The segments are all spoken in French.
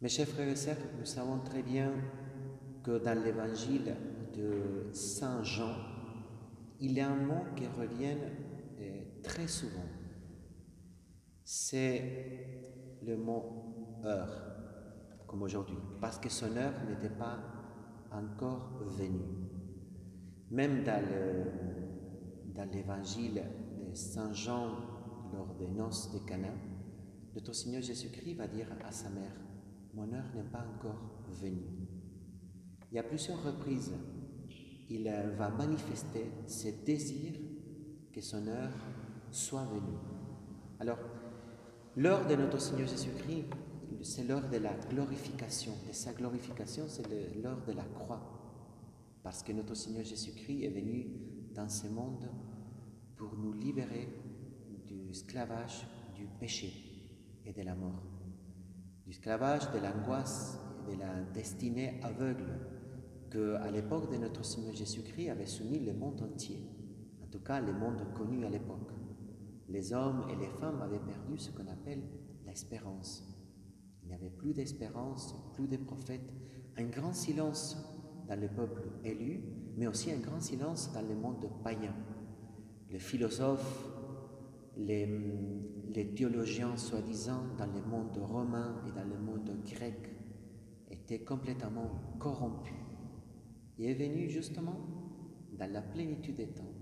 Mes chers frères et sœurs, nous savons très bien que dans l'évangile de Saint Jean, il y a un mot qui revient très souvent. C'est le mot heure, comme aujourd'hui, parce que son heure n'était pas encore venue. Même dans l'évangile de Saint Jean, lors des noces de Cana, notre Seigneur Jésus-Christ va dire à sa mère: mon heure n'est pas encore venue. Et à plusieurs reprises, il va manifester ce désir que son heure soit venue. Alors, l'heure de notre Seigneur Jésus-Christ, c'est l'heure de la glorification. De sa glorification, c'est l'heure de la croix. Parce que notre Seigneur Jésus-Christ est venu dans ce monde pour nous libérer du esclavage, du péché et de la mort. Du esclavage, de l'angoisse et de la destinée aveugle que, à l'époque de notre Seigneur Jésus-Christ, avait soumis le monde entier, en tout cas le monde connu à l'époque. Les hommes et les femmes avaient perdu ce qu'on appelle l'espérance. Il n'y avait plus d'espérance, plus de prophètes, un grand silence dans le peuple élu, mais aussi un grand silence dans le monde païen. Les philosophes, les théologiens soi-disant dans le monde romain et dans le monde grec étaient complètement corrompus. Et est venu justement, dans la plénitude des temps,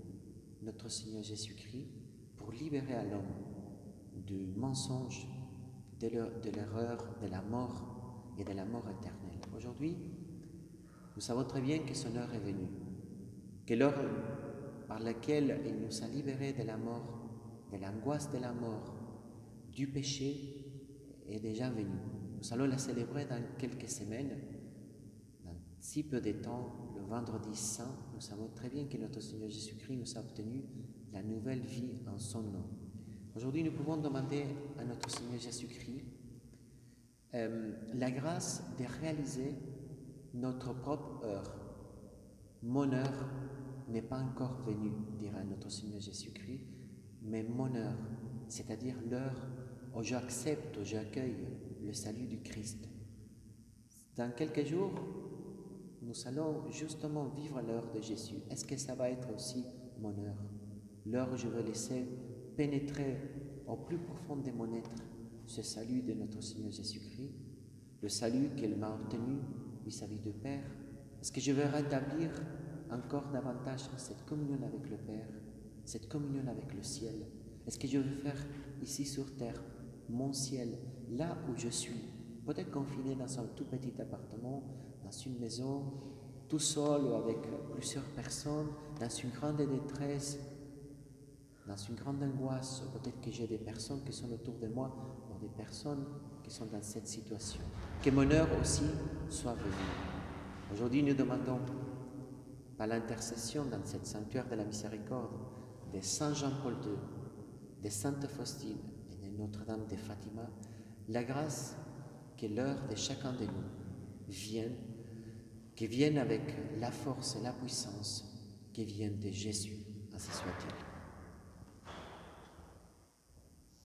notre Seigneur Jésus-Christ pour libérer à l'homme du mensonge, de l'erreur, de la mort et de la mort éternelle. Aujourd'hui, nous savons très bien que son heure est venue, que l'heure par laquelle il nous a libérés de la mort, de l'angoisse de la mort, du péché, est déjà venue. Nous allons la célébrer dans quelques semaines, dans si peu de temps, le vendredi saint. Nous savons très bien que notre Seigneur Jésus-Christ nous a obtenu la nouvelle vie en son nom. Aujourd'hui, nous pouvons demander à notre Seigneur Jésus-Christ la grâce de réaliser notre propre heure. Mon heure n'est pas encore venue, dira notre Seigneur Jésus-Christ, mais mon heure, c'est-à-dire l'heure où j'accepte, où j'accueille le salut du Christ. Dans quelques jours, nous allons justement vivre l'heure de Jésus. Est-ce que ça va être aussi mon heure? L'heure où je vais laisser pénétrer au plus profond de mon être ce salut de notre Seigneur Jésus-Christ, le salut qu'il m'a obtenu vis-à-vis du Père. Est-ce que je vais rétablir encore davantage cette communion avec le Père, cette communion avec le ciel? Est-ce que je vais faire ici sur terre mon ciel, là où je suis, peut-être confiné dans un tout petit appartement, dans une maison, tout seul ou avec plusieurs personnes, dans une grande détresse, dans une grande angoisse, ou peut-être que j'ai des personnes qui sont autour de moi, ou des personnes qui sont dans cette situation. Que mon heure aussi soit venue. Aujourd'hui, nous demandons, par l'intercession dans cette sanctuaire de la miséricorde, de Saint Jean-Paul II, de Sainte Faustine et de Notre-Dame de Fatima, la grâce que l'heure de chacun de nous vienne, qui vienne avec la force et la puissance qui viennent de Jésus. Ainsi soit-il.